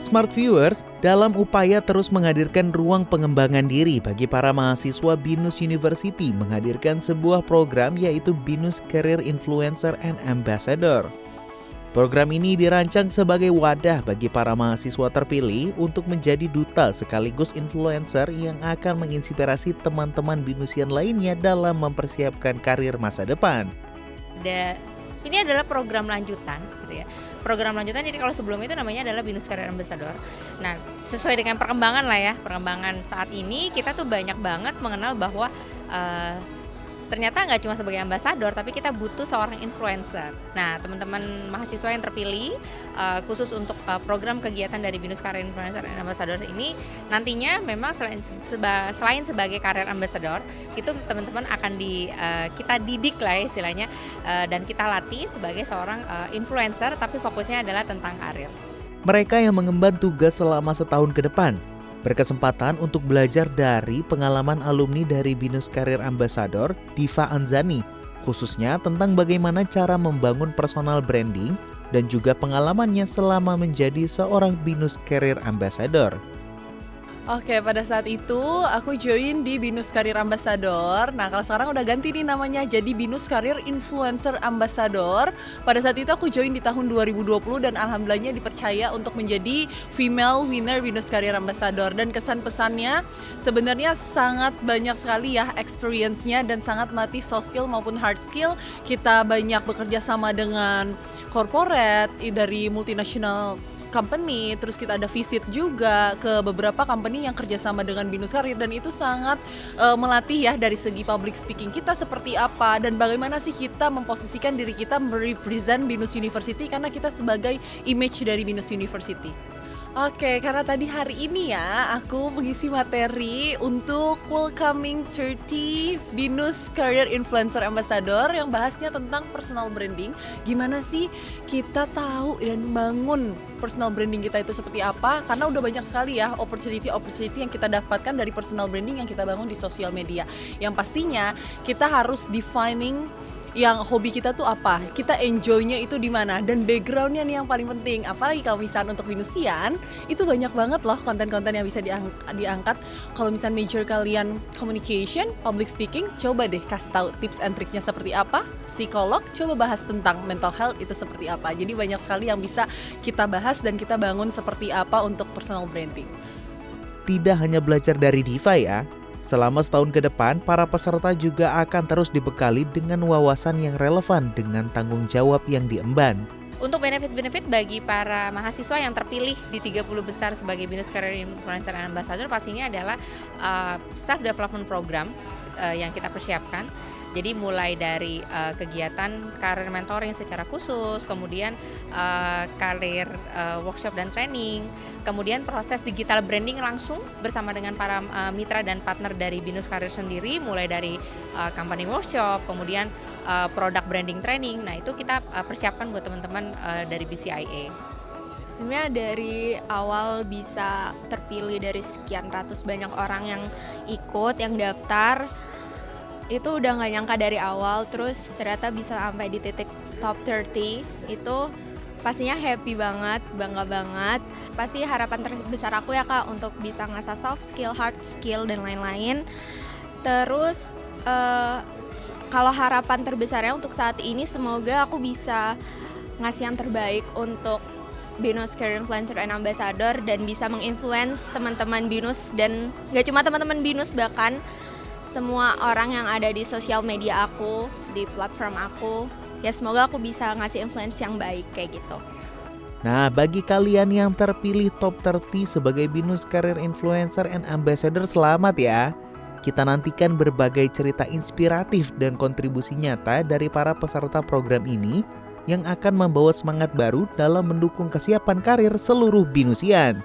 Smart Viewers, dalam upaya terus menghadirkan ruang pengembangan diri bagi para mahasiswa BINUS University menghadirkan sebuah program yaitu BINUS Career Influencer and Ambassador. Program ini dirancang sebagai wadah bagi para mahasiswa terpilih untuk menjadi duta sekaligus influencer yang akan menginspirasi teman-teman BINUSian lainnya dalam mempersiapkan karir masa depan. Ini adalah program lanjutan gitu ya. Program lanjutan, jadi kalau sebelum itu namanya adalah BINUS Career Ambassador. Nah, sesuai dengan perkembangan lah ya, perkembangan saat ini kita tuh banyak banget mengenal bahwa ternyata nggak cuma sebagai ambasador, tapi kita butuh seorang influencer. Nah, teman-teman mahasiswa yang terpilih khusus untuk program kegiatan dari BINUS Career Influencer and Ambassador ini nantinya memang selain sebagai career ambassador, itu teman-teman akan kita didik lah istilahnya dan kita latih sebagai seorang influencer, tapi fokusnya adalah tentang karir. Mereka yang mengemban tugas selama setahun ke depan berkesempatan untuk belajar dari pengalaman alumni dari BINUS Career Ambassador, Diva Anzani, khususnya tentang bagaimana cara membangun personal branding dan juga pengalamannya selama menjadi seorang BINUS Career Ambassador. Oke, pada saat itu aku join di BINUS Career Ambassador. Nah, kalau sekarang udah ganti nih namanya jadi BINUS Career Influencer Ambassador. Pada saat itu aku join di tahun 2020 dan alhamdulillahnya dipercaya untuk menjadi female winner BINUS Career Ambassador. Dan kesan-pesannya sebenarnya sangat banyak sekali ya experience-nya dan sangat melatih soft skill maupun hard skill. Kita banyak bekerja sama dengan corporate dari multinational company, terus kita ada visit juga ke beberapa company yang kerjasama dengan BINUS Career dan itu sangat melatih ya dari segi public speaking kita seperti apa dan bagaimana sih kita memposisikan diri kita merepresent BINUS University karena kita sebagai image dari BINUS University. Oke, karena tadi hari ini ya aku mengisi materi untuk Welcoming 30 BINUS Career Influencer Ambassador yang bahasnya tentang personal branding. Gimana sih kita tahu dan bangun personal branding kita itu seperti apa? Karena udah banyak sekali ya opportunity yang kita dapatkan dari personal branding yang kita bangun di sosial media. Yang pastinya kita harus defining yang hobi kita tuh apa, kita enjoy-nya itu di mana, dan background-nya nih yang paling penting. Apalagi kalau misalnya untuk BINUSian, itu banyak banget loh konten-konten yang bisa diangkat. Kalau misalnya major kalian communication, public speaking, coba deh kasih tahu tips and triknya seperti apa. Psikolog, coba bahas tentang mental health itu seperti apa. Jadi banyak sekali yang bisa kita bahas dan kita bangun seperti apa untuk personal branding. Tidak hanya belajar dari Diva ya, selama setahun ke depan, para peserta juga akan terus dibekali dengan wawasan yang relevan dengan tanggung jawab yang diemban. Untuk benefit-benefit bagi para mahasiswa yang terpilih di 30 besar sebagai BINUS Career Influencer and Ambassador pastinya adalah self development program yang kita persiapkan. Jadi mulai dari kegiatan karir mentoring secara khusus, kemudian karir workshop dan training, kemudian proses digital branding langsung bersama dengan para mitra dan partner dari BINUS Career sendiri, mulai dari company workshop, kemudian product branding training. Nah, itu kita persiapkan buat teman-teman dari BCIA. Sebenarnya dari awal bisa terpilih dari sekian ratus banyak orang yang ikut, yang daftar, itu udah gak nyangka dari awal, terus ternyata bisa sampai di titik top 30, itu pastinya happy banget, bangga banget. Pasti harapan terbesar aku ya Kak untuk bisa ngasah soft skill, hard skill, dan lain-lain. Terus kalau harapan terbesarnya untuk saat ini semoga aku bisa ngasih yang terbaik untuk BINUS Career Influencer and Ambassador dan bisa menginfluence teman-teman BINUS dan gak cuma teman-teman BINUS, bahkan semua orang yang ada di sosial media aku, di platform aku. Ya semoga aku bisa ngasih influence yang baik kayak gitu. Nah, bagi kalian yang terpilih top 30 sebagai BINUS Career Influencer and Ambassador, selamat ya. Kita nantikan berbagai cerita inspiratif dan kontribusi nyata dari para peserta program ini yang akan membawa semangat baru dalam mendukung kesiapan karir seluruh BINUSian.